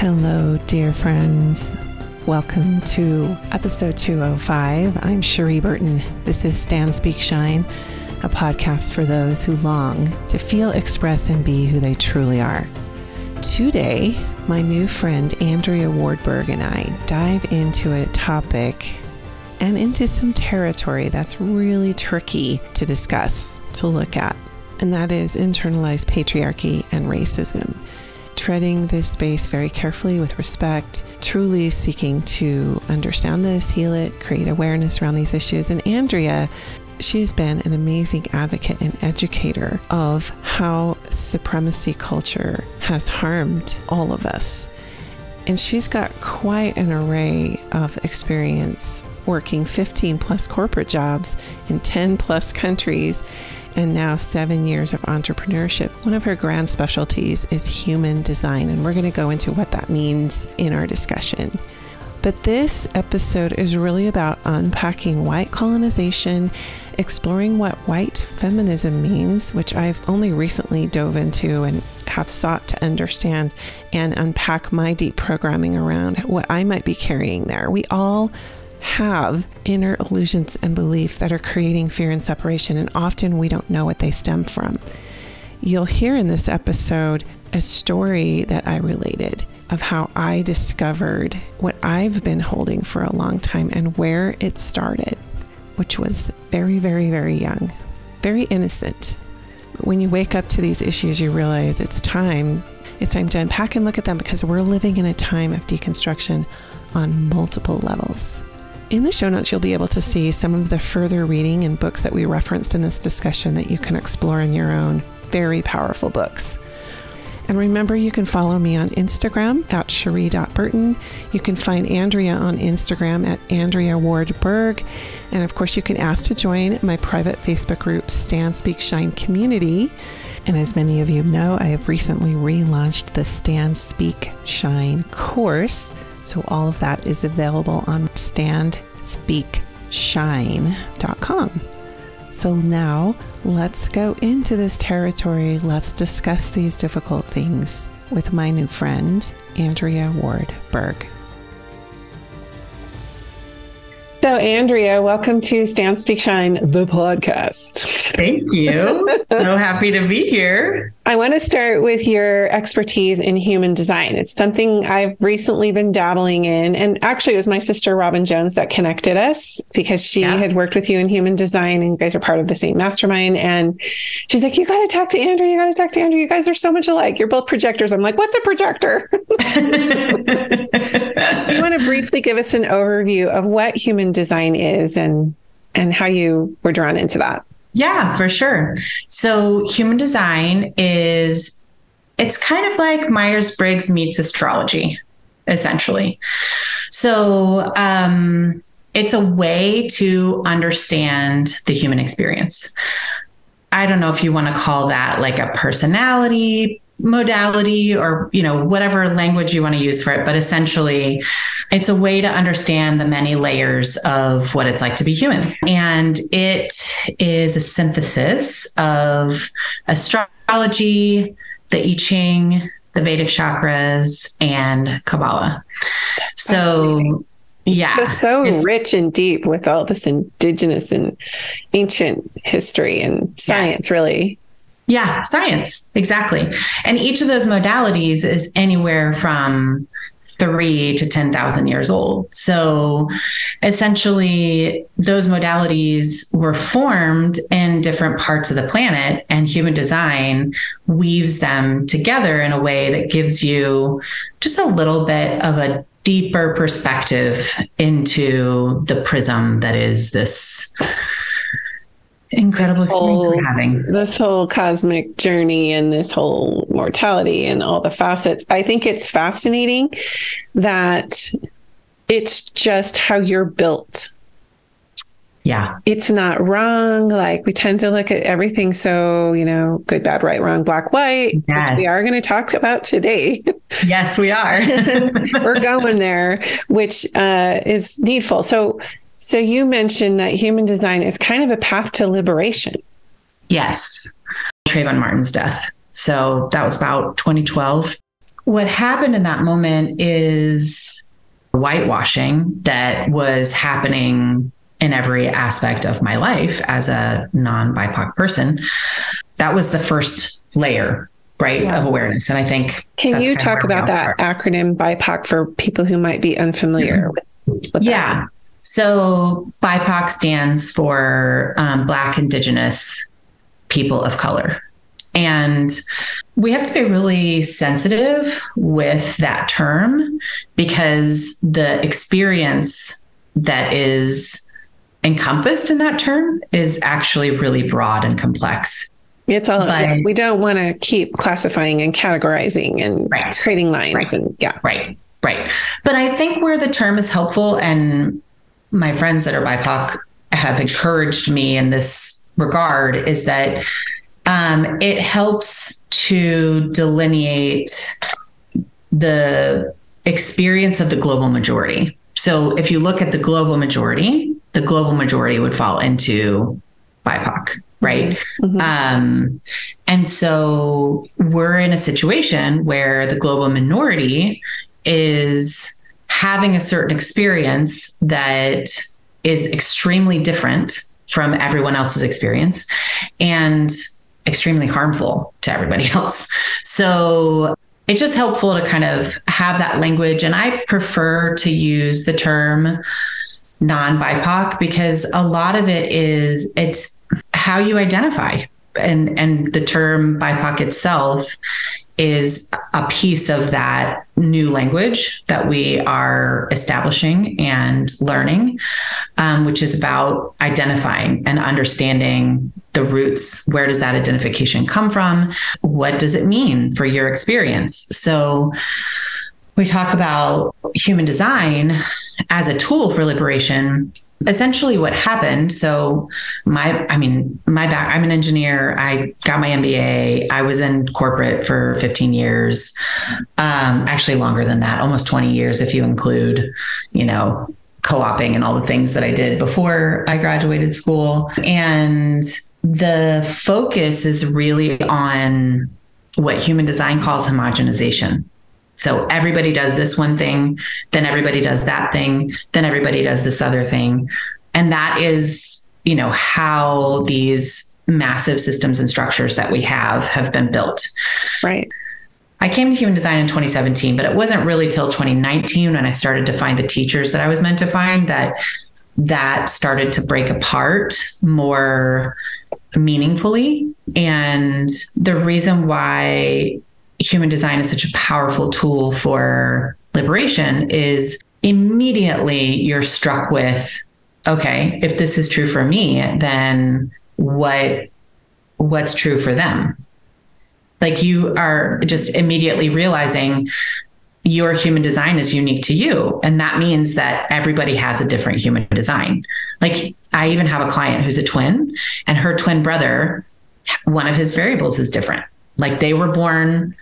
Hello, dear friends. Welcome to episode 205. I'm Cherie Burton. This is Stand, Speak, Shine, a podcast for those who long to feel, express, and be who they truly are. Today, my new friend Andrea Ward Berg and I dive into a topic and into some territory that's really tricky to discuss, to look at, and that is internalized patriarchy and racism. Treading this space very carefully with respect, truly seeking to understand this, heal it, create awareness around these issues. And Andrea, she has been an amazing advocate and educator of how supremacy culture has harmed all of us. And she's got quite an array of experience working 15 plus corporate jobs in 10 plus countries, and now 7 years of entrepreneurship. One of her grand specialties is human design, and we're going to go into what that means in our discussion. But this episode is really about unpacking white colonization, exploring what white feminism means, which I've only recently dove into and have sought to understand and unpack my deep programming around what I might be carrying there. We all have inner illusions and beliefs that are creating fear and separation, and often we don't know what they stem from. You'll hear in this episode a story that I related of how I discovered what I've been holding for a long time and where it started, which was very, very, very young, very innocent. When you wake up to these issues, you realize it's time to unpack and look at them, because we're living in a time of deconstruction on multiple levels. In the show notes, you'll be able to see some of the further reading and books that we referenced in this discussion that you can explore in your own. Very powerful books. And remember, you can follow me on Instagram at cherie.burton. You can find Andrea on Instagram at Andrea Ward Berg. And of course, you can ask to join my private Facebook group, Stand, Speak, Shine Community. And as many of you know, I have recently relaunched the Stand, Speak, Shine course. So all of that is available on standspeakshine.com. So now let's go into this territory. Let's discuss these difficult things with my new friend, Andrea Ward Berg. So Andrea, welcome to Stand, Speak, Shine, the podcast. Thank you. So happy to be here. I want to start with your expertise in human design. It's something I've recently been dabbling in. And actually, it was my sister, Robin Jones, that connected us, because she had worked with you in human design, and you guys are part of the same mastermind. And she's like, you got to talk to Andrea. You got to talk to Andrea. You guys are so much alike. You're both projectors. I'm like, what's a projector? You want to briefly give us an overview of what human design is and how you were drawn into that? Yeah, for sure. So human design it's kind of like Myers-Briggs meets astrology, essentially. So it's a way to understand the human experience. I don't know if you want to call that like a personality modality or, whatever language you want to use for it. But essentially, it's a way to understand the many layers of what it's like to be human. And it is a synthesis of astrology, the I Ching, the Vedic chakras, and Kabbalah. So yeah. It's so rich and deep with all this indigenous and ancient history and science, really. Yeah, science. Exactly. And each of those modalities is anywhere from 3 to 10,000 years old. So essentially, those modalities were formed in different parts of the planet, and human design weaves them together in a way that gives you just a little bit of a deeper perspective into the prism that is this incredible experience we're having. This whole cosmic journey and this whole mortality and all the facets. I think it's fascinating that it's just how you're built. Yeah. It's not wrong. Like, we tend to look at everything so, good, bad, right, wrong, black, white, yes. Which we are going to talk about today. Yes, we are. We're going there, which is needful. So you mentioned that human design is kind of a path to liberation. Yes. Trayvon Martin's death. So that was about 2012. what happened in that moment is whitewashing that was happening in every aspect of my life as a non-BIPOC person. That was the first layer, right, of awareness. And I think can you talk about that acronym BIPOC for people who might be unfamiliar with that? Yeah. So BIPOC stands for Black, Indigenous, People of Color. And we have to be really sensitive with that term because the experience that is encompassed in that term is actually really broad and complex. It's all, we don't want to keep classifying and categorizing and creating lines. Right. But I think where the term is helpful, and my friends that are BIPOC have encouraged me in this regard, is that it helps to delineate the experience of the global majority. So if you look at the global majority would fall into BIPOC, right? Mm-hmm. And so we're in a situation where the global minority is having a certain experience that is extremely different from everyone else's experience and extremely harmful to everybody else. So it's just helpful to kind of have that language. And I prefer to use the term non-BIPOC because a lot of it's how you identify. And the term BIPOC itself is a piece of that new language that we are establishing and learning, which is about identifying and understanding the roots. Where does that identification come from? What does it mean for your experience? So we talk about human design as a tool for liberation. Essentially what happened. So I'm an engineer. I got my MBA. I was in corporate for 15 years, actually longer than that, almost 20 years, if you include, co-oping and all the things that I did before I graduated school. And the focus is really on what human design calls homogenization. So everybody does this one thing, then everybody does that thing, then everybody does this other thing. And that is, how these massive systems and structures that we have been built. Right. I came to human design in 2017, but it wasn't really till 2019 when I started to find the teachers that I was meant to find that started to break apart more meaningfully. And the reason why human design is such a powerful tool for liberation is immediately you're struck with, okay, if this is true for me, then what's true for them? Like you are just immediately realizing your human design is unique to you. And that means that everybody has a different human design. Like I even have a client who's a twin, and her twin brother, one of his variables is different. Like they were born.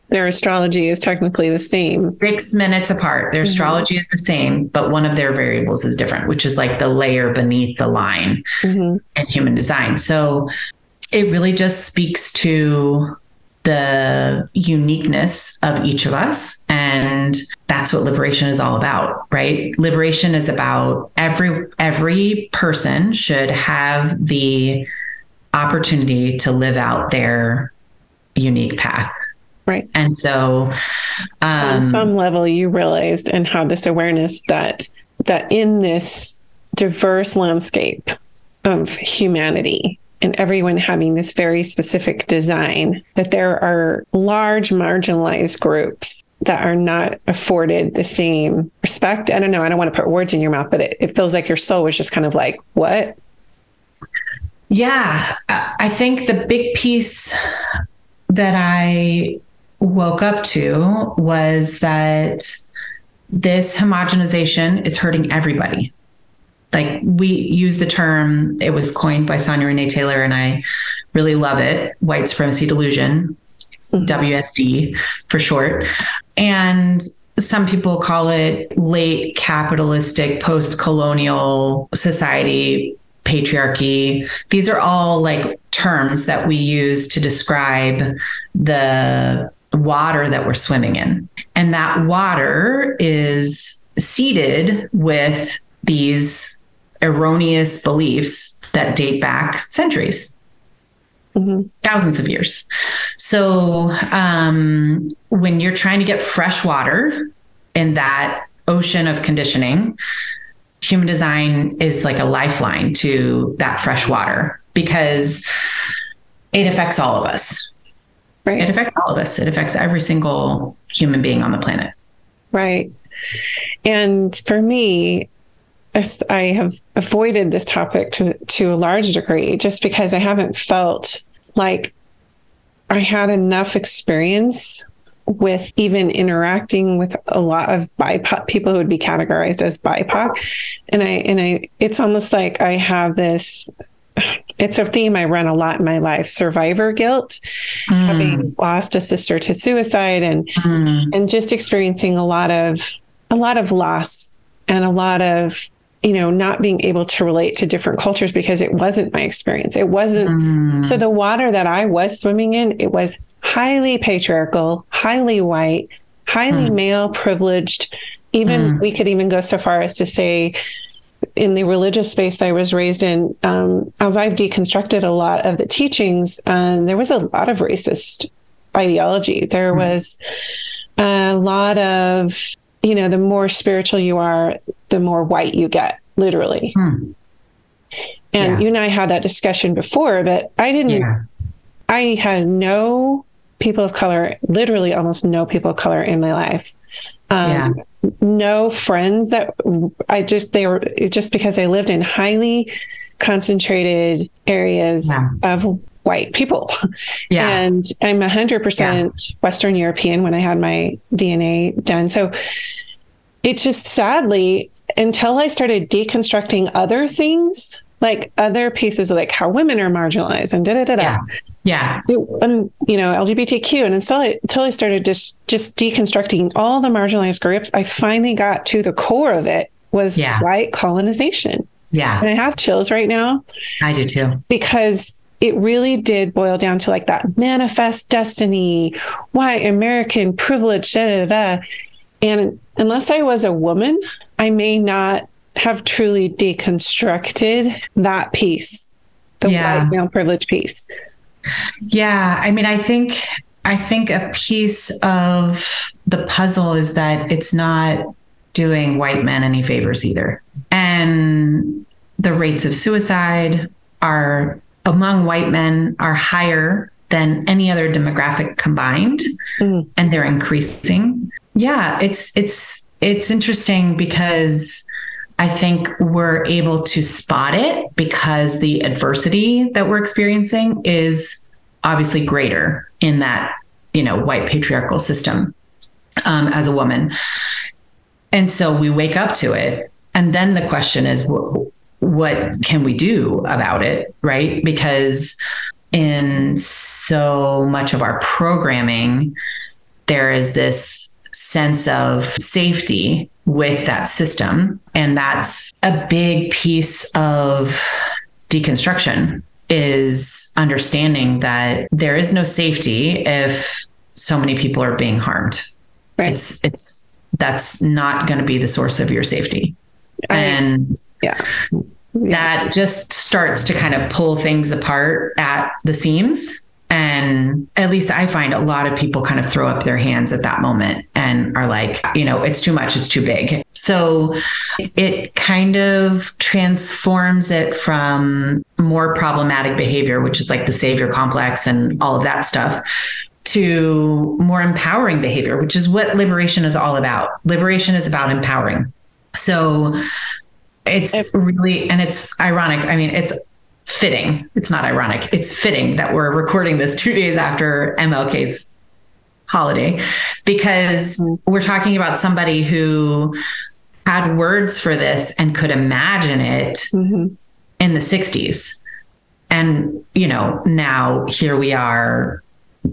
Their astrology is technically the same. 6 minutes apart. Their astrology is the same, but one of their variables is different, which is like the layer beneath the line in human design. So it really just speaks to the uniqueness of each of us. And that's what liberation is all about, right? Liberation is about every person should have the opportunity to live out their unique path. Right. And so on some level you realized and had this awareness that in this diverse landscape of humanity and everyone having this very specific design, that there are large marginalized groups that are not afforded the same respect. I don't know. I don't want to put words in your mouth, but it feels like your soul was just kind of like, what? Yeah. I think the big piece that I woke up to was that this homogenization is hurting everybody. Like we use the term, it was coined by Sonia Renee Taylor, and I really love it, white supremacy delusion, WSD for short. And some people call it late capitalistic, post-colonial society, patriarchy. These are all like terms that we use to describe the water that we're swimming in. And that water is seeded with these erroneous beliefs that date back centuries, thousands of years. So when you're trying to get fresh water in that ocean of conditioning, human design is like a lifeline to that fresh water, because it affects all of us. Right. It affects all of us. It affects every single human being on the planet. Right. And for me, I have avoided this topic to a large degree, just because I haven't felt like I had enough experience with even interacting with a lot of BIPOC people who would be categorized as BIPOC. And it's almost like I have this, it's a theme I run a lot in my life: survivor guilt, having lost a sister to suicide, and just experiencing a lot of loss, and a lot of, not being able to relate to different cultures because it wasn't my experience. It wasn't. So the water that I was swimming in, it was highly patriarchal, highly white, highly male privileged. Even we could even go so far as to say, in the religious space I was raised in, as I've deconstructed a lot of the teachings, there was a lot of racist ideology. There was a lot of, the more spiritual you are, the more white you get, literally. And you and I had that discussion before, but I had no people of color, literally almost no people of color in my life. No friends that they were just because I lived in highly concentrated areas of white people. And I'm 100% Western European when I had my DNA done. So it's just, sadly, until I started deconstructing other things, like other pieces of like how women are marginalized and LGBTQ, and until I started just deconstructing all the marginalized groups, I finally got to the core of it, was white colonization. And I have chills right now. I do too. Because it really did boil down to like that manifest destiny, white American privilege, And unless I was a woman, I may not have truly deconstructed that piece, the white male privilege piece. Yeah. I mean, I think a piece of the puzzle is that it's not doing white men any favors either. And the rates of suicide among white men are higher than any other demographic combined, and they're increasing. Yeah, it's interesting because I think we're able to spot it because the adversity that we're experiencing is obviously greater in that, white patriarchal system as a woman. And so we wake up to it. And then the question is, what can we do about it? Right? Because in so much of our programming, there is this sense of safety with that system. And that's a big piece of deconstruction, is understanding that there is no safety if so many people are being harmed. Right. That's not going to be the source of your safety. That just starts to kind of pull things apart at the seams. And at least I find a lot of people kind of throw up their hands at that moment and are like, it's too much, it's too big. So it kind of transforms it from more problematic behavior, which is like the savior complex and all of that stuff, to more empowering behavior, which is what liberation is all about. Liberation is about empowering. So it's really, and it's ironic. I mean, it's fitting. It's not ironic. It's fitting that we're recording this 2 days after MLK's holiday, because we're talking about somebody who had words for this and could imagine it in the 60s. And, now here we are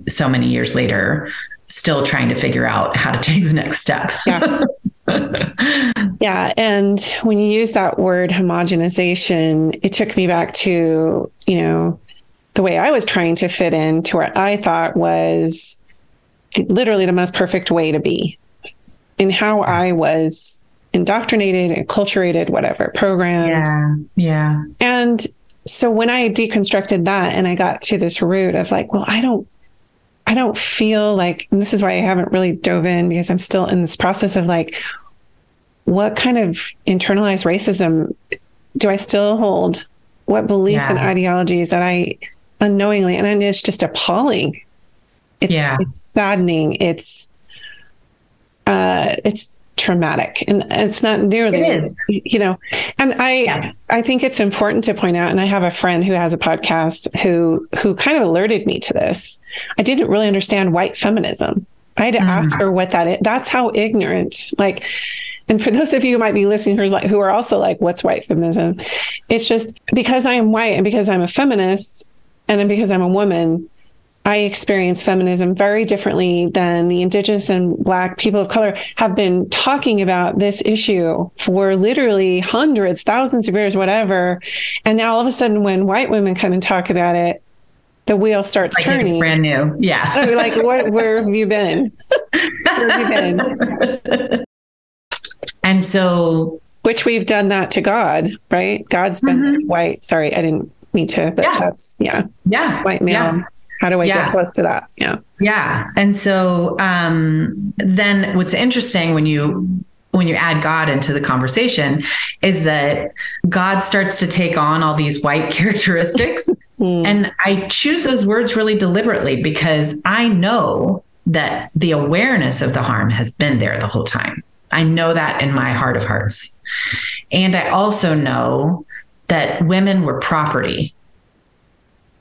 so many years later, still trying to figure out how to take the next step. Yeah. And when you use that word homogenization, it took me back to, the way I was trying to fit in to where I thought was literally the most perfect way to be, in how I was indoctrinated, enculturated, whatever, programmed. Yeah. And so when I deconstructed that and I got to this root of like, well, I don't feel like, and this is why I haven't really dove in, because I'm still in this process of like, what kind of internalized racism do I still hold? What beliefs and ideologies that I unknowingly, and it's just appalling. It's saddening. It's traumatic, and it's not nearly, it is. And I think it's important to point out, and I have a friend who has a podcast who kind of alerted me to this. I didn't really understand white feminism. I had to ask her what that is. That's how ignorant, like, and for those of you who might be listening who are also like, what's white feminism? It's just because I am white and because I'm a feminist and then because I'm a woman, I experience feminism very differently than the Indigenous and Black people of color have been talking about this issue for literally hundreds, thousands of years, whatever. And now all of a sudden, when white women come and talk about it, the wheel starts turning. It's brand new. Yeah. Like, where have you been? Where have you been? And so, which we've done that to God, right? God's been this white. Sorry, I didn't mean to, but that's white male. Yeah. How do I get close to that? Yeah. Yeah. And so, then what's interesting when you add God into the conversation is that God starts to take on all these white characteristics. And I choose those words really deliberately because I know that the awareness of the harm has been there the whole time. I know that in my heart of hearts. And I also know that women were property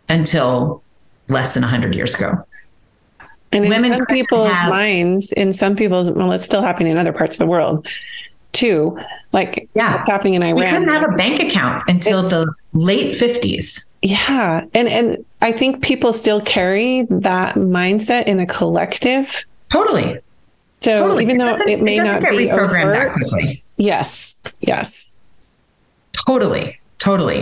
until less than 100 years ago. And in some people's minds, well, it's still happening in other parts of the world too. Like what's happening in Iran. We couldn't have a bank account until the late 50s. Yeah. And I think people still carry that mindset in a collective. Totally. So even though it may not be reprogrammed that quickly. Yes. Totally.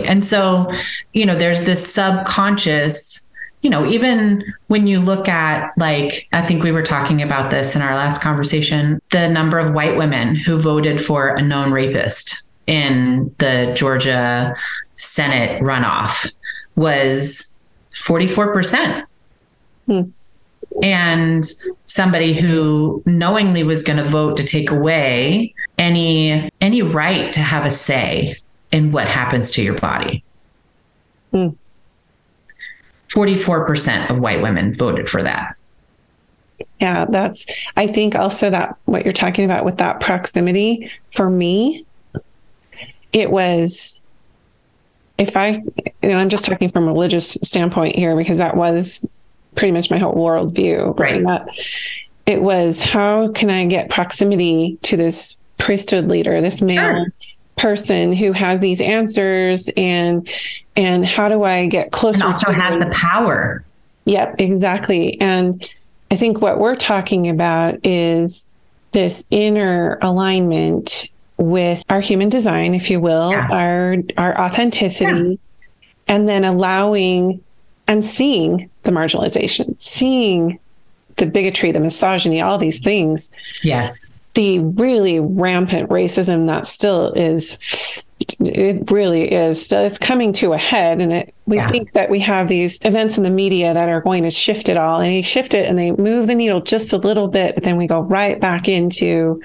And so, there's this subconscious, even when you look at, like, I think we were talking about this in our last conversation, the number of white women who voted for a known rapist in the Georgia Senate runoff was 44%. And somebody who knowingly was going to vote to take away any right to have a say in what happens to your body. 44% of white women voted for that. Yeah, I think also that what you're talking about with that proximity, for me, it was, I'm just talking from a religious standpoint here, because that was pretty much my whole worldview. Right. It was, how can I get proximity to this priesthood leader, this male person who has these answers, and how do I get closer? And also has the power. Yep, exactly. And I think what we're talking about is this inner alignment with our human design, if you will, our authenticity, and then allowing and seeing the marginalization, seeing the bigotry, the misogyny, all these things. Yes. The really rampant racism that still is, it really is still, it's coming to a head. And we think that we have these events in the media that are going to shift it all, and they shift it and they move the needle just a little bit, but then we go right back into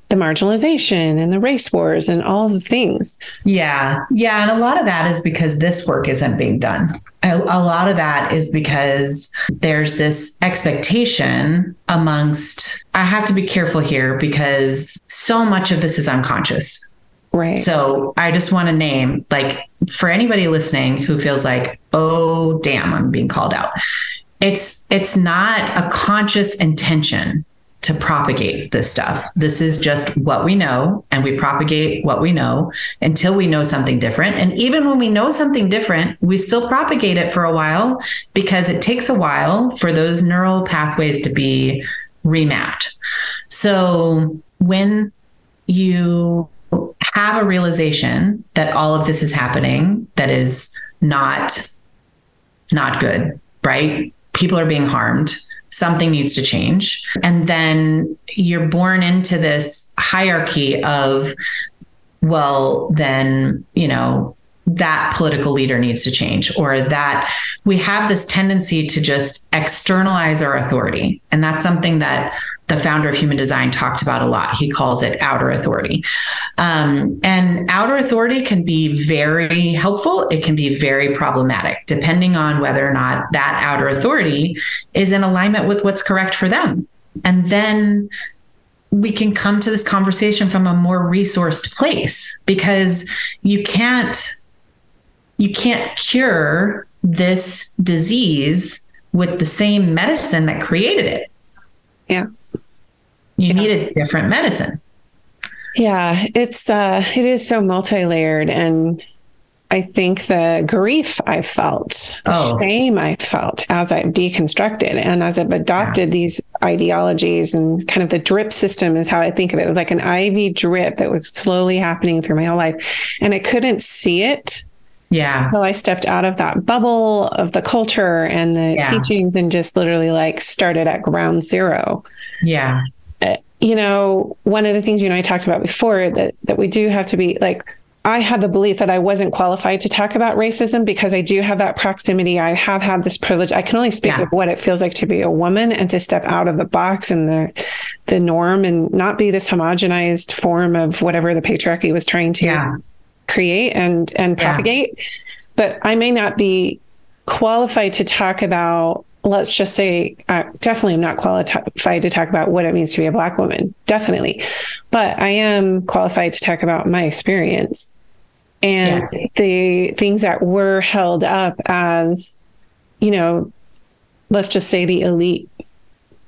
the marginalization and the race wars and all the things. Yeah. And a lot of that is because this work isn't being done. A lot of that is because there's this expectation amongst, I have to be careful here because so much of this is unconscious. Right. So I just want to name, like, for anybody listening who feels like, oh, damn, I'm being called out. It's not a conscious intention to propagate this stuff. This is just what we know, and we propagate what we know until we know something different. And even when we know something different, we still propagate it for a while because it takes a while for those neural pathways to be remapped. So when you have a realization that all of this is happening, that is not good, right? People are being harmed. something needs to change. And then you're born into this hierarchy of, well, then, that political leader needs to change, or that we have this tendency to just externalize our authority. And that's something that the founder of human design talked about a lot. He calls it outer authority. And outer authority can be very helpful. It can be very problematic, depending on whether or not that outer authority is in alignment with what's correct for them. And then we can come to this conversation from a more resourced place, because you can't cure this disease with the same medicine that created it. Yeah. You need a different medicine. Yeah, it is so multi-layered. And I think the grief I felt, the shame I felt as I've deconstructed and as I've adopted these ideologies, and kind of the drip system is how I think of it. It was like an IV drip that was slowly happening through my whole life. And I couldn't see it. Yeah. Until I stepped out of that bubble of the culture and the teachings and just literally started at ground zero. Yeah. One of the things you and I talked about before that we do have to be I had the belief that I wasn't qualified to talk about racism because I do have that proximity. I have had this privilege. I can only speak of what it feels like to be a woman and to step out of the box and the norm and not be this homogenized form of whatever the patriarchy was trying to create and propagate. But I may not be qualified to talk about, let's just say, definitely I'm not qualified to talk about what it means to be a Black woman. Definitely. But I am qualified to talk about my experience and the things that were held up as, let's just say the elite.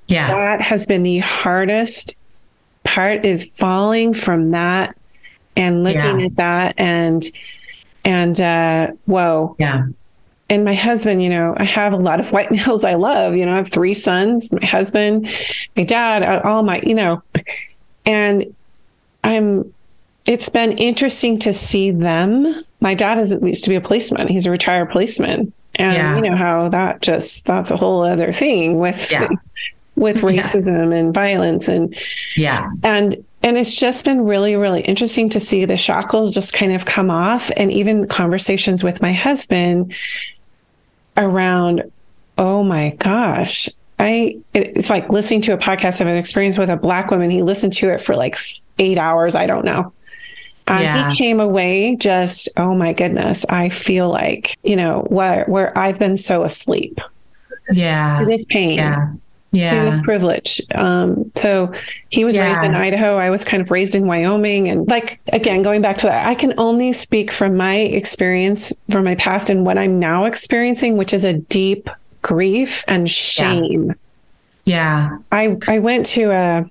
Yeah. That has been the hardest part, is falling from that and looking at that and whoa. Yeah. And my husband, I have a lot of white males I love. I have 3 sons, my husband, my dad, all my, and it's been interesting to see them. My dad used to be a policeman. He's a retired policeman. And you know how that's a whole other thing with racism and violence and it's just been really, really interesting to see the shackles just kind of come off, and even conversations with my husband around, oh my gosh, it's like listening to a podcast of an experience with a Black woman. He listened to it for 8 hours. I don't know. He came away just, oh my goodness, I feel like, where I've been so asleep to this pain, to this privilege. So he was raised in Idaho. I was kind of raised in Wyoming. And again, going back to that, I can only speak from my experience from my past and what I'm now experiencing, which is a deep grief and shame. Yeah. I went to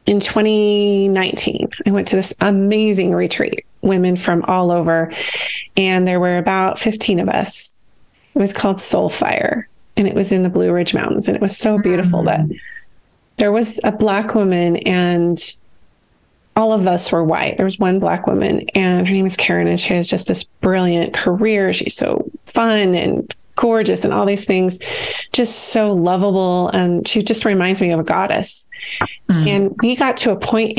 in 2019, I went to this amazing retreat, women from all over, and there were about 15 of us. It was called Soul Fire. And it was in the Blue Ridge Mountains. And it was so beautiful that there was a Black woman and all of us were white. There was one Black woman and her name is Karen. And she has just this brilliant career. She's so fun and gorgeous and all these things, just so lovable. And she just reminds me of a goddess. And we got to a point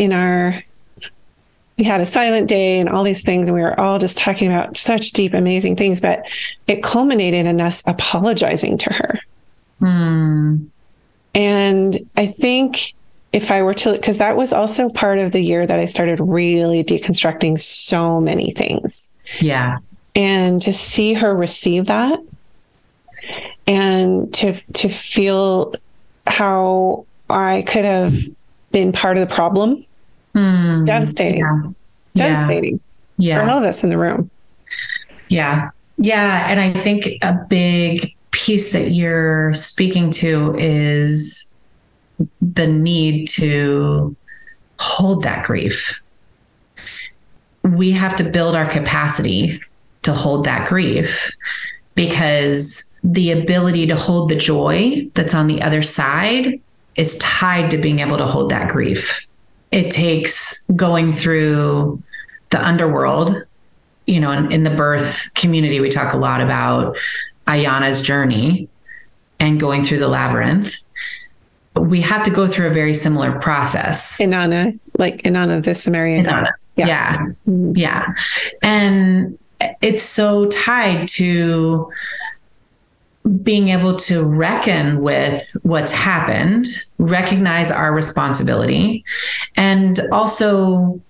we had a silent day and all these things, and we were all just talking about such deep, amazing things, but it culminated in us apologizing to her. And I think if I were to, because that was also part of the year that I started really deconstructing so many things. Yeah. And to see her receive that and to feel how I could have been part of the problem. Devastating. Devastating. For all of us in the room. Yeah. And I think a big piece that you're speaking to is the need to hold that grief. We have to build our capacity to hold that grief, because the ability to hold the joy that's on the other side is tied to being able to hold that grief. It takes going through the underworld, in the birth community, we talk a lot about Ayana's journey and going through the labyrinth. we have to go through a very similar process. Inanna, the Sumerian goddess. Yeah. Yeah. And it's so tied to being able to reckon with what's happened, recognize our responsibility, and also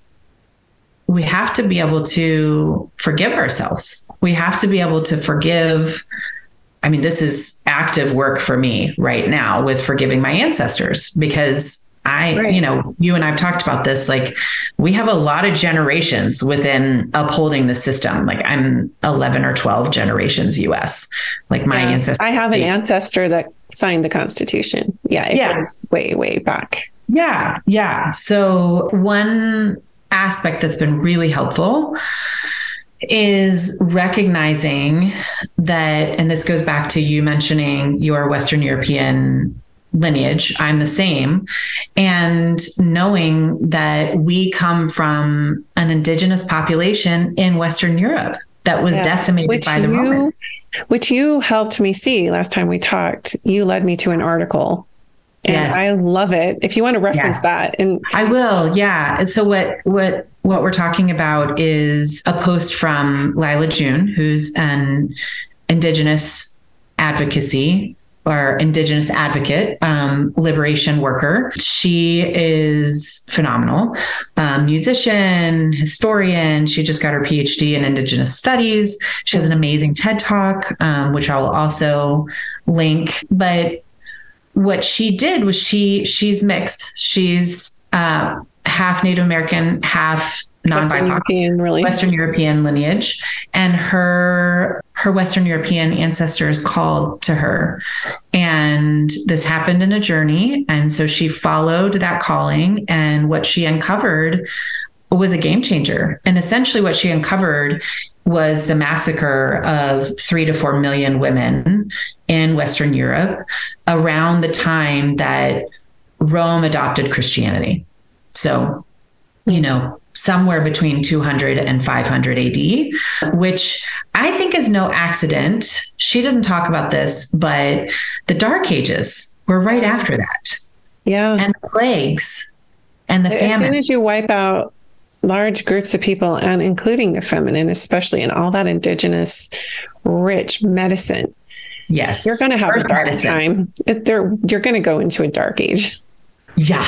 we have to be able to forgive ourselves. We have to be able to forgive. I mean, this is active work for me right now with forgiving my ancestors, because you and I've talked about this, like we have a lot of generations within upholding the system. Like I'm 11 or 12 generations US, like my ancestors. I have an ancestor that signed the Constitution. It goes way, way back. Yeah. Yeah. So one aspect that's been really helpful is recognizing that, and this goes back to you mentioning your Western European lineage, I'm the same, and knowing that we come from an indigenous population in Western Europe that was decimated by the Romans. Which you helped me see last time we talked. You led me to an article. And I love it. If you want to reference that. And I will. Yeah. And so what we're talking about is a post from Lila June, who's an Indigenous advocacy or Indigenous advocate, liberation worker. She is phenomenal. Musician, historian. She just got her PhD in Indigenous studies. She has an amazing TED Talk, which I will also link. But what she did was she's mixed. She's half Native American, half non-BIPOC, Western European lineage, and her Western European ancestors called to her, and this happened in a journey, and so she followed that calling, and what she uncovered was a game changer. And essentially, what she uncovered was the massacre of 3 to 4 million women in Western Europe around the time that Rome adopted Christianity. So, somewhere between 200 and 500 AD, which I think is no accident. She doesn't talk about this, but the Dark Ages were right after that. Yeah. And the plagues and the famine. As soon as you wipe out large groups of people, and including the feminine, especially in all that indigenous rich medicine, yes, you're going to have a dark time. You're going to go into a dark age. Yeah.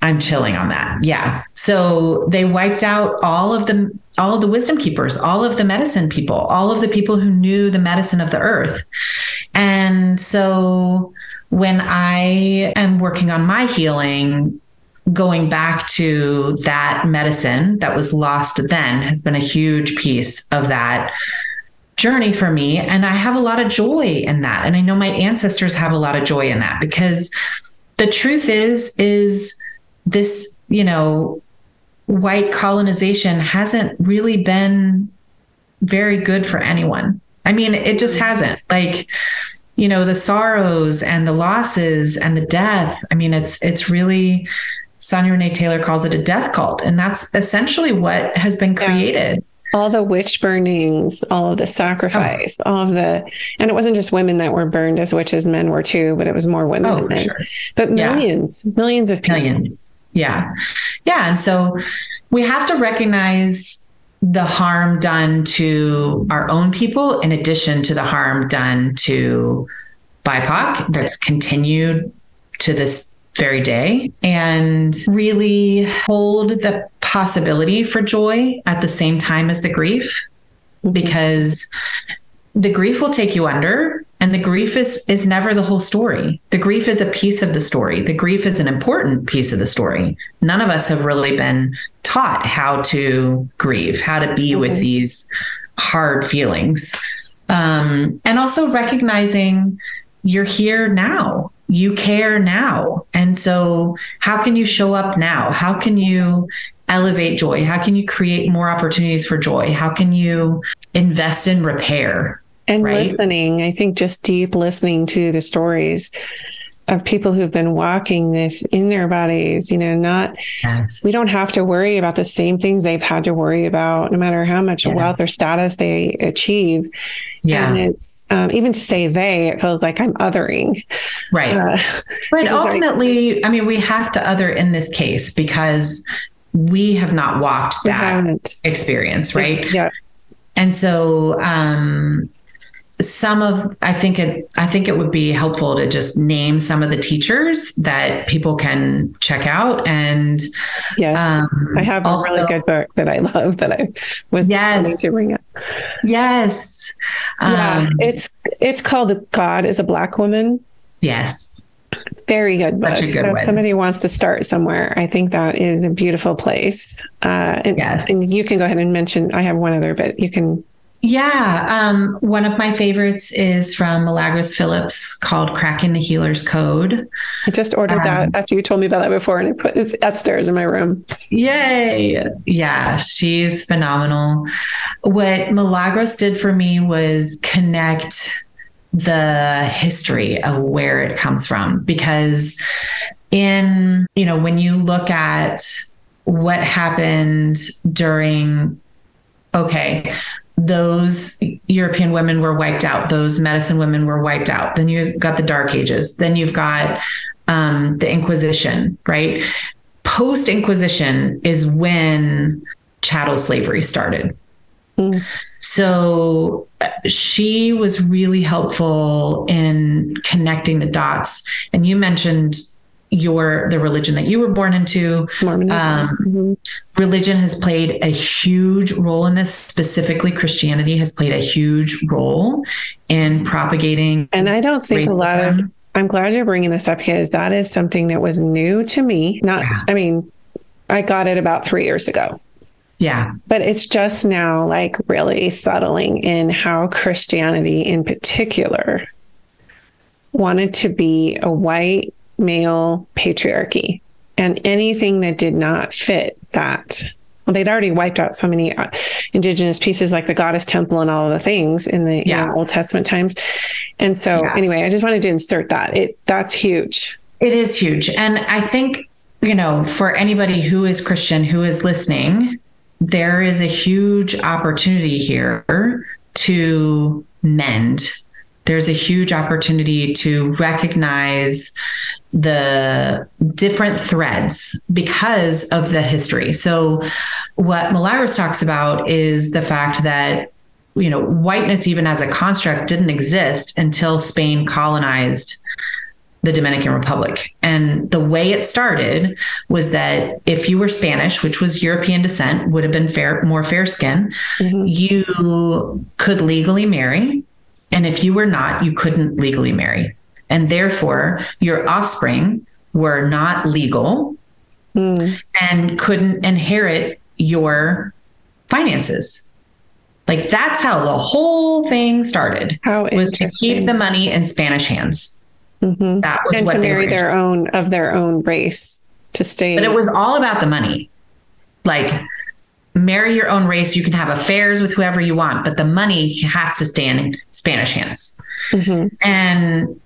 I'm chilling on that. Yeah. So they wiped out all of the wisdom keepers, all of the medicine people, all of the people who knew the medicine of the earth. And so when I am working on my healing, going back to that medicine that was lost then has been a huge piece of that journey for me. And I have a lot of joy in that. And I know my ancestors have a lot of joy in that, because the truth is this, white colonization hasn't really been very good for anyone. I mean, it just hasn't. Like, the sorrows and the losses and the death. I mean, it's really, Sonia Renee Taylor calls it a death cult. And that's essentially what has been created. All the witch burnings, all of the sacrifice, and it wasn't just women that were burned as witches, men were too, but it was more women than men. Sure. But millions of people. Millions. Yeah. Yeah. And so we have to recognize the harm done to our own people, in addition to the harm done to BIPOC that's continued to this very day, and really hold the possibility for joy at the same time as the grief, because the grief will take you under, and the grief is never the whole story. The grief is a piece of the story. The grief is an important piece of the story. None of us have really been taught how to grieve, how to be with these hard feelings. And also recognizing you're here now. You care now. And so how can you show up now? How can you elevate joy? How can you create more opportunities for joy? How can you invest in repair? And listening, I think just deep listening to the stories of people who've been walking this in their bodies, we don't have to worry about the same things they've had to worry about, no matter how much wealth or status they achieve. Yeah. And it's, even to say they, it feels like I'm othering. Right. But ultimately, I mean, we have to other in this case because we have not walked that experience. Right. Yeah. And so, I think it would be helpful to just name some of the teachers that people can check out. And yes, I have a really good book that I love that I was planning to bring up. Yes. It's called God is a Black Woman. Yes. Very good book. So if somebody wants to start somewhere, I think that is a beautiful place. And you can go ahead and mention, I have one other, but you can. Yeah. One of my favorites is from Milagros Phillips called Cracking the Healer's Code. I just ordered that after you told me about that before, and it's upstairs in my room. Yay. Yeah. She's phenomenal. What Milagros did for me was connect the history of where it comes from, because when you look at what happened during, those European women were wiped out. Those medicine women were wiped out. Then you got the Dark Ages. Then you've got the Inquisition, right? Post-Inquisition is when chattel slavery started. Mm. So she was really helpful in connecting the dots. And you mentioned the religion that you were born into. Mormonism. Religion has played a huge role in this. Specifically, Christianity has played a huge role in propagating. And I don't think racism. I'm glad you're bringing this up, because that is something that was new to me. I got it about 3 years ago. Yeah. But it's just now like really settling in how Christianity in particular wanted to be a white male patriarchy, and anything that did not fit that. Well, they'd already wiped out so many indigenous pieces, like the goddess temple and all of the things in the Old Testament times. And so anyway, I just wanted to insert that. That's huge. It is huge. And I think, for anybody who is Christian, who is listening, there is a huge opportunity here to mend. There's a huge opportunity to recognize the different threads because of the history. So what Milagros talks about is the fact that, whiteness, even as a construct, didn't exist until Spain colonized the Dominican Republic. And the way it started was that if you were Spanish, which was European descent, would have been more fair skin, you could legally marry. And if you were not, you couldn't legally marry. And therefore, your offspring were not legal and couldn't inherit your finances. Like, that's how the whole thing started. Was to keep the money in Spanish hands. Mm-hmm. That was and what to they marry were their own race to stay. But it was all about the money. Like, marry your own race. You can have affairs with whoever you want, but the money has to stay in Spanish hands. Mm-hmm. And,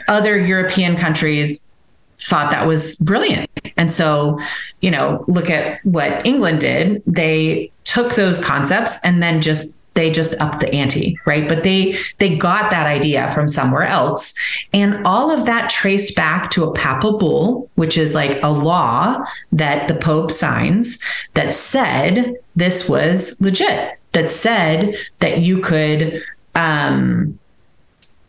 other European countries thought that was brilliant. And so, look at what England did. They took those concepts and then they just upped the ante, right? But they got that idea from somewhere else. And all of that traced back to a papal bull, which is like a law that the Pope signs that said this was legit, that said that you could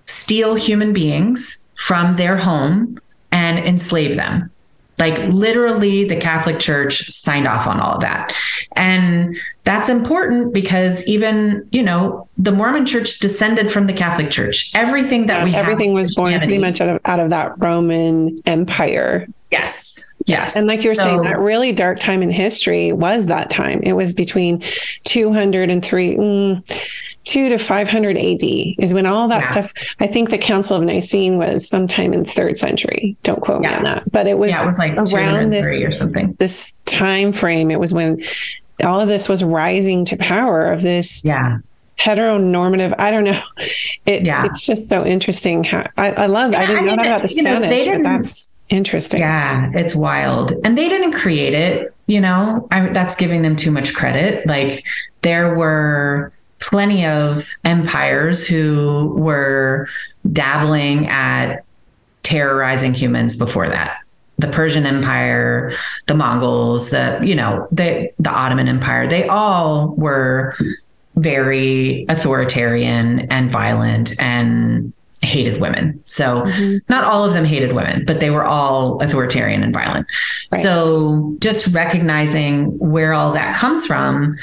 steal human beings from their home and enslave them. Like, literally, the Catholic Church signed off on all of that. And that's important because even, the Mormon Church descended from the Catholic Church. Everything was born pretty much out of that Roman Empire. Yes. Yes. And like you were saying, that really dark time in history was that time. It was between 200 to 500 AD is when all that stuff, I think the Council of Nicene was sometime in 3rd century. Don't quote me on that, but it was like around this time frame. It was when all of this was rising to power of this heteronormative. I don't know. It's just so interesting how I love. I didn't know that about the Spanish, but that's interesting. Yeah, it's wild. And they didn't create it. That's giving them too much credit. Like, there were plenty of empires who were dabbling at terrorizing humans before that. The Persian Empire, the Mongols, the Ottoman Empire, they all were very authoritarian and violent and hated women. So not all of them hated women, but they were all authoritarian and violent. Right. So just recognizing where all that comes from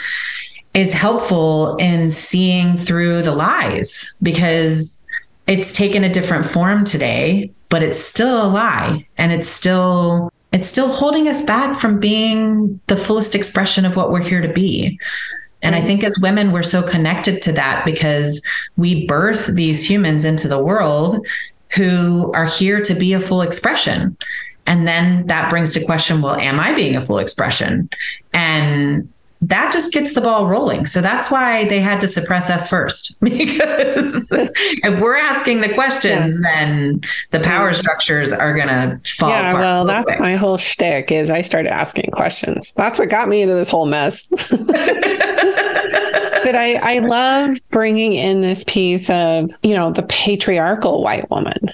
is helpful in seeing through the lies, because it's taken a different form today, but it's still a lie. And it's still holding us back from being the fullest expression of what we're here to be. And I think as women, we're so connected to that because we birth these humans into the world who are here to be a full expression. And then that brings to question, well, am I being a full expression? And that just gets the ball rolling. So that's why they had to suppress us first, because if we're asking the questions, then the power structures are going to fall apart. Yeah, well, that's my whole shtick is I started asking questions. That's what got me into this whole mess. But I love bringing in this piece of, the patriarchal white woman.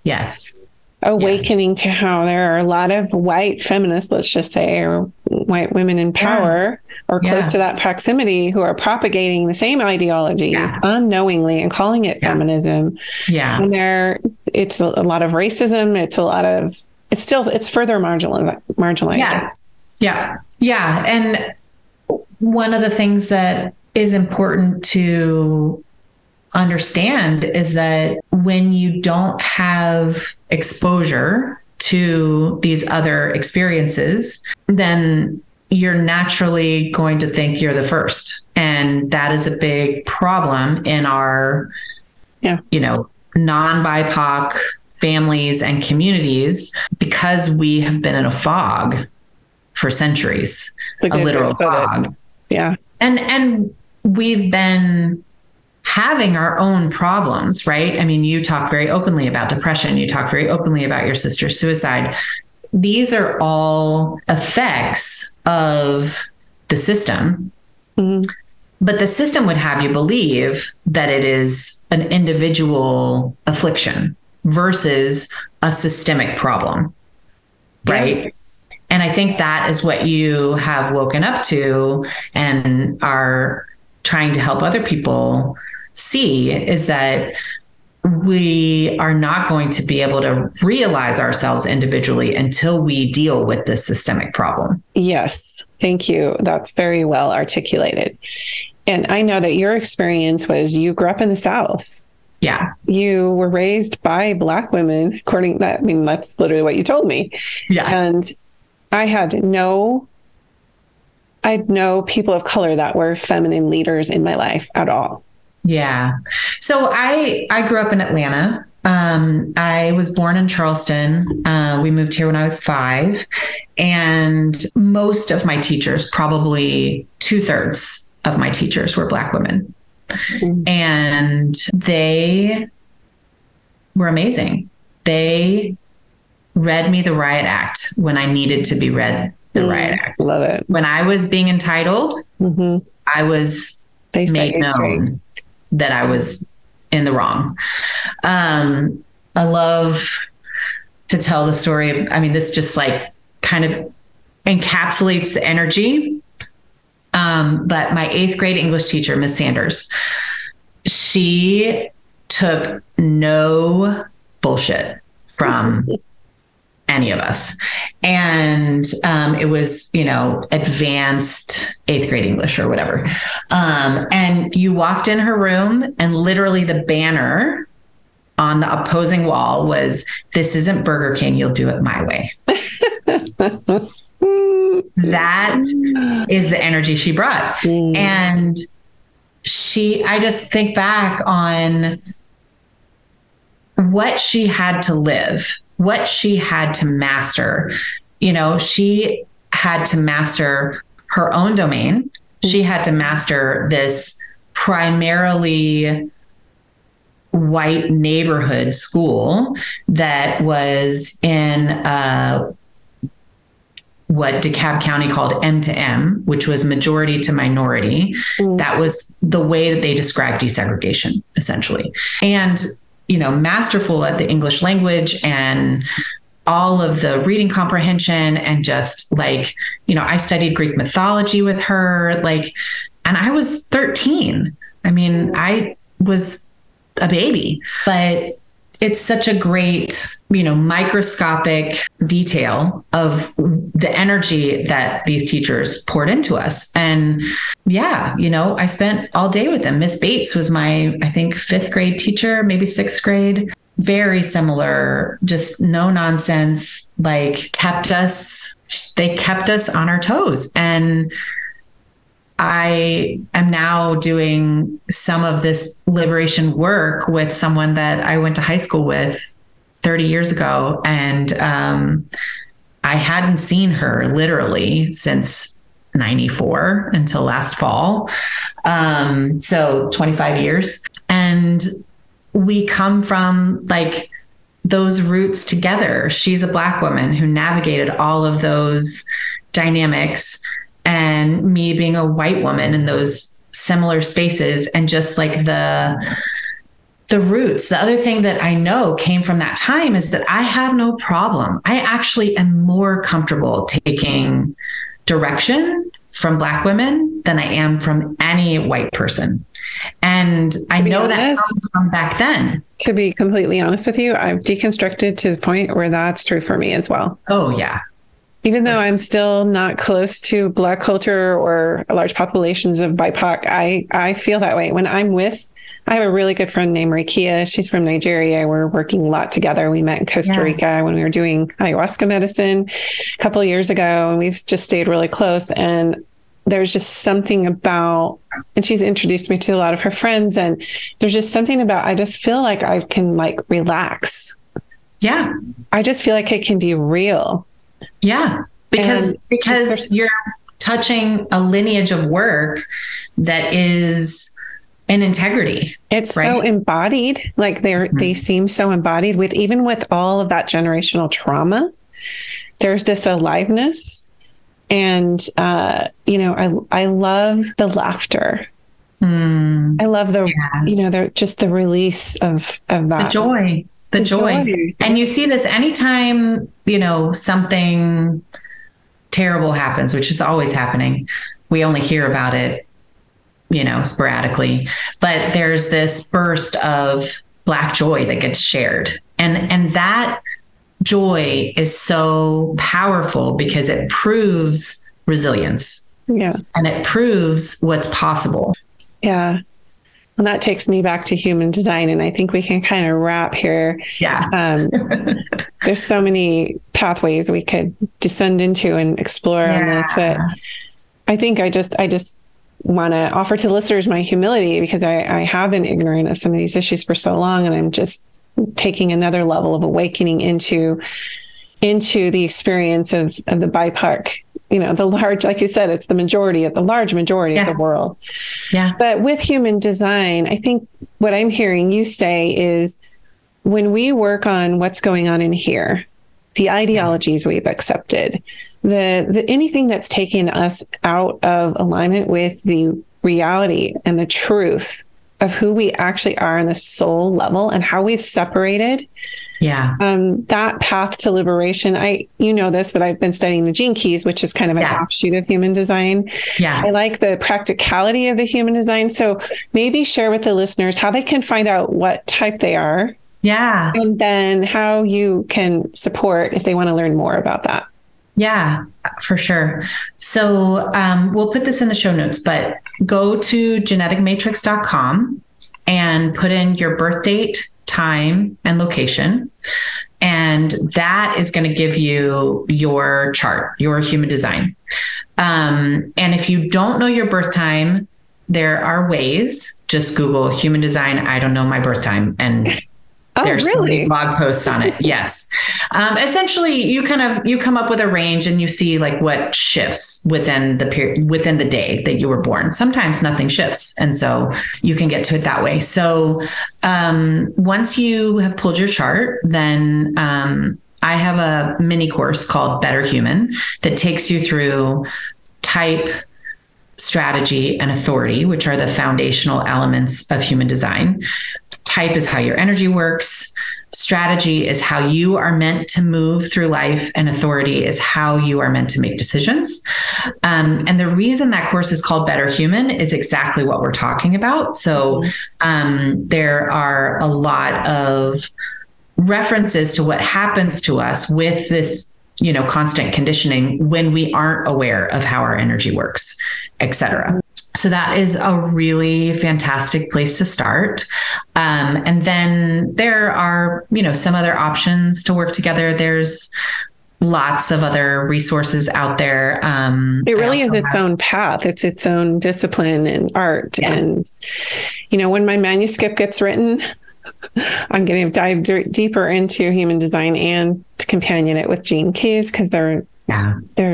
Yes. Awakening to how there are a lot of white feminists, let's just say, or white women in power or close to that proximity who are propagating the same ideologies unknowingly and calling it feminism. Yeah. And it's a lot of racism. It's further marginalized. Yes. Yeah. Yeah. And one of the things that is important to understand is that when you don't have exposure to these other experiences, then you're naturally going to think you're the first. And that is a big problem in our, non-BIPOC families and communities, because we have been in a fog for centuries, a literal fog. Yeah. And we've been having our own problems, right? I mean, you talk very openly about depression. You talk very openly about your sister's suicide. These are all effects of the system. Mm-hmm. But the system would have you believe that it is an individual affliction versus a systemic problem, right? And I think that is what you have woken up to and are trying to help other people see, is that we are not going to be able to realize ourselves individually until we deal with this systemic problem. Yes. Thank you. That's very well articulated. And I know that your experience was you grew up in the South. Yeah. You were raised by Black women, that's literally what you told me. Yeah. And I had no people of color that were feminine leaders in my life at all. Yeah. So I grew up in Atlanta. I was born in Charleston. We moved here when I was 5, and most of my teachers, probably 2/3 of my teachers, were Black women. Mm-hmm. And they were amazing. They read me the riot act when I needed to be read the riot act. Love it. When I was being entitled, I was made known that I was in the wrong. I love to tell the story. I mean, this just kind of encapsulates the energy. But my 8th grade English teacher, Miss Sanders, she took no bullshit from any of us. And it was, advanced 8th grade English or whatever. And you walked in her room and literally the banner on the opposing wall was, "This isn't Burger King, you'll do it my way." That is the energy she brought. And I just think back on what she had to live, what she had to master. She had to master her own domain. She had to master this primarily white neighborhood school that was in a what DeKalb County called M to M, which was majority to minority. That was the way that they described desegregation, essentially. And, masterful at the English language and all of the reading comprehension, and just like, I studied Greek mythology with her, and I was 13. I mean, I was a baby, but it's such a great, microscopic detail of the energy that these teachers poured into us. And I spent all day with them. Miss Bates was my, I think, 5th grade teacher, maybe 6th grade. Very similar, just no nonsense, they kept us on our toes. And I am now doing some of this liberation work with someone that I went to high school with 30 years ago. And I hadn't seen her literally since 94 until last fall. So 25 years. And we come from those roots together. She's a Black woman who navigated all of those dynamics, and me being a white woman in those similar spaces, and just the roots. The other thing that I know came from that time is that I have no problem. I actually am more comfortable taking direction from Black women than I am from any white person. And I know that comes from back then. To be completely honest with you, I've deconstructed to the point where that's true for me as well. Oh, yeah. Even though I'm still not close to Black culture or large populations of BIPOC, I feel that way. When I have a really good friend named Rekia. She's from Nigeria. We're working a lot together. We met in Costa Rica when we were doing ayahuasca medicine a couple of years ago, and we've just stayed really close. And there's just something about, and she's introduced me to a lot of her friends, and there's just something about, I just feel like I can relax. Yeah. I just feel like it can be real. Yeah, because you're touching a lineage of work that is in integrity. It's so embodied. They seem so embodied with all of that generational trauma. There's this aliveness, and I love the laughter. I love just the release of that the joy. And you see this anytime, something terrible happens, which is always happening. We only hear about it, sporadically, but there's this burst of Black joy that gets shared. And that joy is so powerful because it proves resilience. Yeah. And it proves what's possible. Yeah. And that takes me back to human design. And I think we can kind of wrap here. Yeah. There's so many pathways we could descend into and explore on this, but I think I just want to offer to listeners my humility, because I have been ignorant of some of these issues for so long. And I'm just taking another level of awakening into the experience of the BIPOC, the large, like you said, it's the large majority of the world. Yeah. But with human design, I think what I'm hearing you say is, when we work on what's going on in here, the ideologies we've accepted, the anything that's taken us out of alignment with the reality and the truth of who we actually are on the soul level and how we've separated. Yeah. That path to liberation, this, but I've been studying the gene keys, which is kind of an offshoot of human design. Yeah. I like the practicality of the human design. So maybe share with the listeners how they can find out what type they are. Yeah. And then how you can support if they want to learn more about that. Yeah, for sure. So we'll put this in the show notes, but go to geneticmatrix.com and put in your birth date, time, and location. And that is going to give you your chart, your human design. And if you don't know your birth time, there are ways. Just Google human design. I don't know my birth time. And there's so many blog posts on it. Yes. Essentially, you come up with a range and you see what shifts within the day that you were born. Sometimes nothing shifts. And so you can get to it that way. So once you have pulled your chart, then I have a mini course called Better Human that takes you through type, strategy, and authority, which are the foundational elements of human design. Type is how your energy works. Strategy is how you are meant to move through life, and authority is how you are meant to make decisions. And the reason that course is called Better Human is exactly what we're talking about. So there are a lot of references to what happens to us with this, constant conditioning when we aren't aware of how our energy works, et cetera. So that is a really fantastic place to start. And then there are, some other options to work together. There's lots of other resources out there. It really is its own path. It's its own discipline and art. Yeah. And, when my manuscript gets written, I'm going to dive deeper into human design and to companion it with gene keys, because they're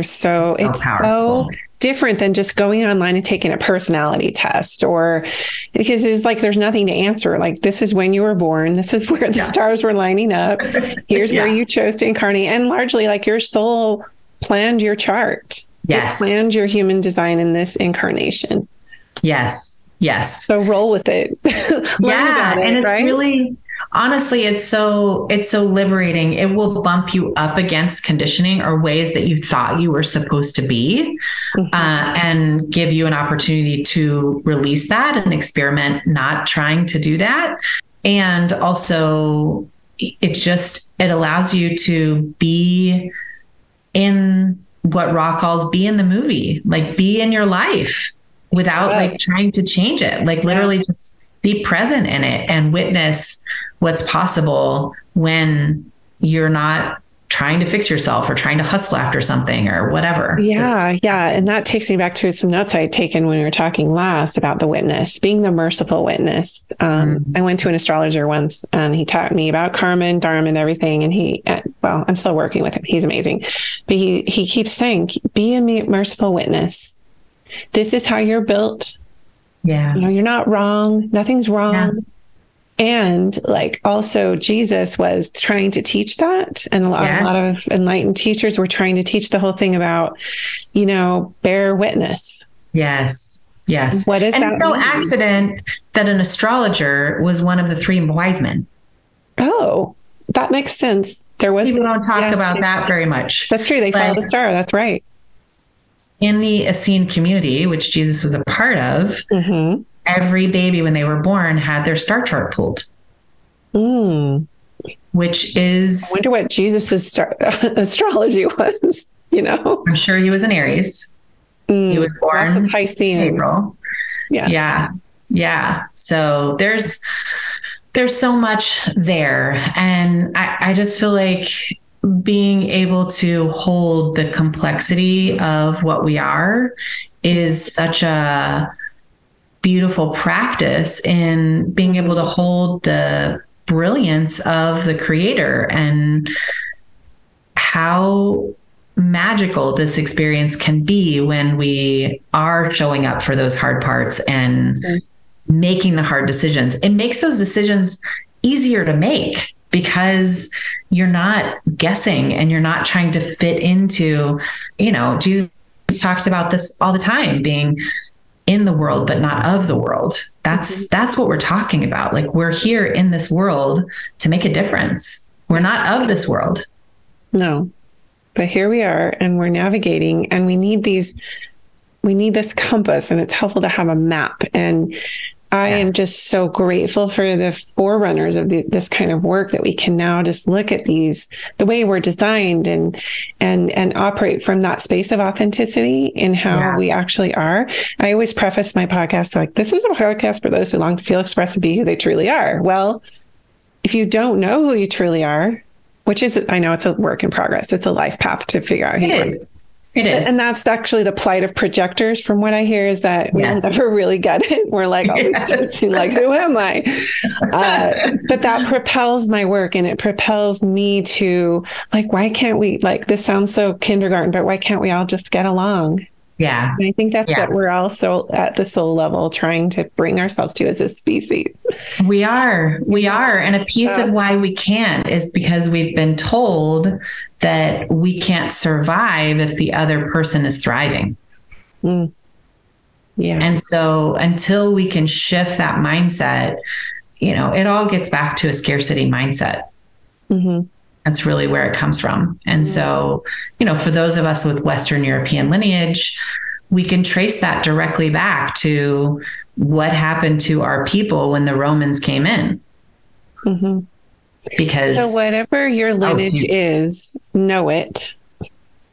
so powerful. So different than just going online and taking a personality test, or because there's nothing to answer. Like, this is when you were born. This is where the stars were lining up. Here's where you chose to incarnate. And largely, like, your soul planned your chart. Yes. It planned your human design in this incarnation. Yes. Yes. So roll with it. Learn about it, and it's right? really, honestly, it's so liberating. It will bump you up against conditioning or ways that you thought you were supposed to be, and give you an opportunity to release that and experiment, not trying to do that. And also it allows you to be in what Ra calls be in the movie, like be in your life without like trying to change it, like literally just be present in it and witness what's possible when you're not trying to fix yourself or trying to hustle after something or whatever. Yeah. And that takes me back to some notes I had taken when we were talking last about the witness, being the merciful witness. I went to an astrologer once and he taught me about karma and dharma and everything. And I'm still working with him. He's amazing. But he keeps saying, be a merciful witness. This is how you're built. Yeah. You're not wrong. Nothing's wrong. Yeah. And like also Jesus was trying to teach that. And a lot of enlightened teachers were trying to teach the whole thing about, bear witness. Yes. Yes. What is and that? It's no accident that an astrologer was one of the three wise men. Oh, that makes sense. People don't talk about that very much. That's true. They follow the star. That's right. In the Essene community, which Jesus was a part of, every baby when they were born had their star chart pulled. Which is... I wonder what Jesus's astrology was, I'm sure he was an Aries. He was born in April. Yeah. So there's so much there. And I just feel like being able to hold the complexity of what we are is such a beautiful practice in being able to hold the brilliance of the creator and how magical this experience can be when we are showing up for those hard parts and making the hard decisions. It makes those decisions easier to make because you're not guessing and you're not trying to fit into, Jesus talks about this all the time, being in the world, but not of the world. That's what we're talking about. Like, we're here in this world to make a difference. We're not of this world. No, but here we are and we're navigating, and we need this compass, and it's helpful to have a map. And I am just so grateful for the forerunners of this kind of work, that we can now just look at the way we're designed and operate from that space of authenticity in how we actually are. I always preface my podcast like, this is a podcast for those who long to feel, express, and be who they truly are. Well, if you don't know who you truly are, which is, I know it's a work in progress. It's a life path to figure out who you are. It is. And that's actually the plight of projectors. From what I hear is that we never really get it. We're like, searching, like, who am I? But that propels my work, and it propels me to like, why can't we, like, this sounds so kindergarten, but why can't we all just get along? Yeah. And I think that's what we're also at the soul level trying to bring ourselves to as a species. We are. And a piece of why we can't is because we've been told that we can't survive if the other person is thriving. Mm. Yeah. And so until we can shift that mindset, it all gets back to a scarcity mindset. Mm-hmm. That's really where it comes from. And so, for those of us with Western European lineage, we can trace that directly back to what happened to our people when the Romans came in. Mm-hmm. Because so whatever your lineage is, know it.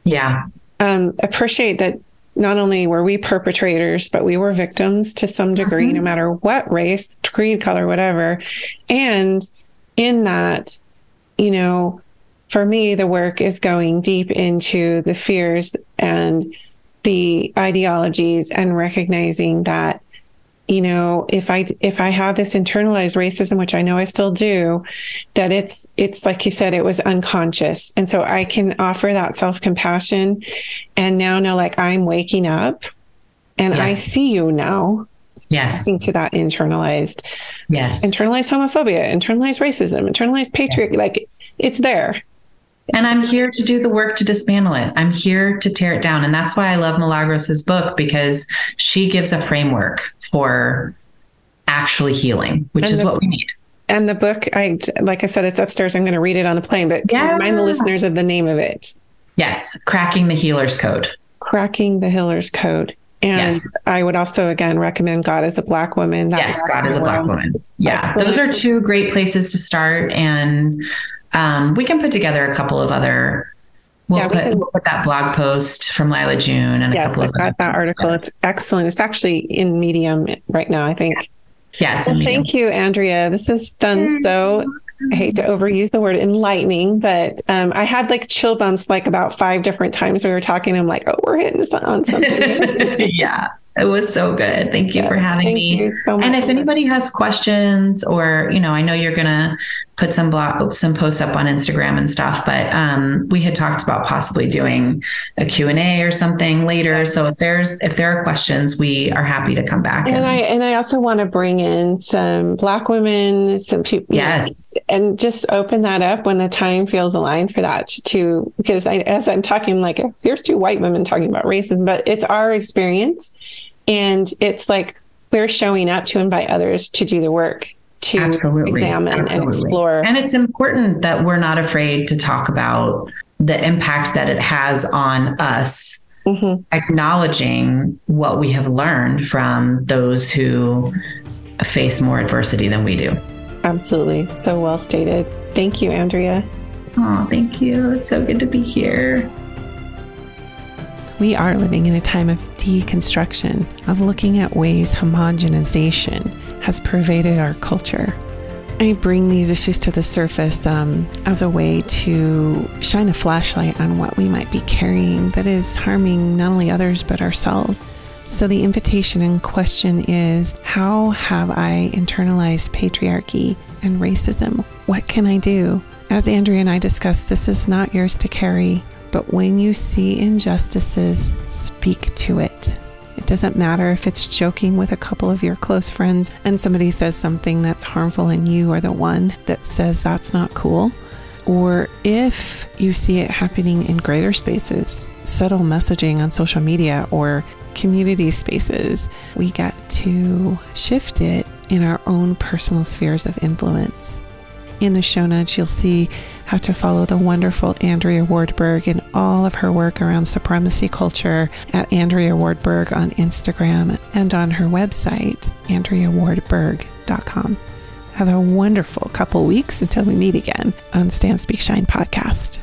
Yeah. Appreciate that not only were we perpetrators, but we were victims to some degree, no matter what race, creed, color, whatever. And in that, for me, the work is going deep into the fears and the ideologies and recognizing that, if I have this internalized racism, which I know I still do, that it's like you said, it was unconscious. And so I can offer that self-compassion and now know, like, I'm waking up and I see you now. Yes. Into that internalized homophobia, internalized racism, internalized patriarchy, like it's there. And I'm here to do the work to dismantle it. I'm here to tear it down. And that's why I love Milagros's book, because she gives a framework for actually healing, which is what we need. And the book, like I said, it's upstairs. I'm going to read it on the plane, but can you remind the listeners of the name of it? Yes. Cracking the Healer's Code. Cracking the Healer's Code. And I would also, again, recommend God as a Black Woman. Yes, God as a Black Woman. Yeah. Those are two great places to start. And we can put together a couple of other, we'll put that blog post from Lila June and a couple of I've got that article. It's excellent. It's actually in Medium right now, I think. Yeah, it's in Medium. Thank you, Andrea. This has done so, I hate to overuse the word enlightening, but I had like chill bumps like about 5 different times we were talking. I'm like, oh, we're hitting on something. Yeah. It was so good. Thank you for having me. You so much. And if anybody has questions or, I know you're going to put some posts up on Instagram and stuff, but we had talked about possibly doing a Q&A or something later. So if there are questions, we are happy to come back. And I also want to bring in some Black women, some people, and just open that up when the time feels aligned for that too, because as I'm talking, like, here's 2 white women talking about racism, but it's our experience. And it's like we're showing up to invite others to do the work, to examine and explore. And it's important that we're not afraid to talk about the impact that it has on us, acknowledging what we have learned from those who face more adversity than we do. Absolutely. So well stated. Thank you, Andrea. Oh, thank you. It's so good to be here. We are living in a time of deconstruction, of looking at ways homogenization has pervaded our culture. I bring these issues to the surface as a way to shine a flashlight on what we might be carrying that is harming not only others, but ourselves. So the invitation and question is, how have I internalized patriarchy and racism? What can I do? As Andrea and I discussed, this is not yours to carry. But when you see injustices, speak to it. It doesn't matter if it's joking with a couple of your close friends and somebody says something that's harmful and you are the one that says that's not cool. Or if you see it happening in greater spaces, subtle messaging on social media or community spaces, we get to shift it in our own personal spheres of influence. In the show notes, you'll see how to follow the wonderful Andrea Ward Berg in all of her work around supremacy culture at Andrea Ward Berg on Instagram and on her website, andreawardberg.com. Have a wonderful couple weeks until we meet again on Stand, Speak, Shine podcast.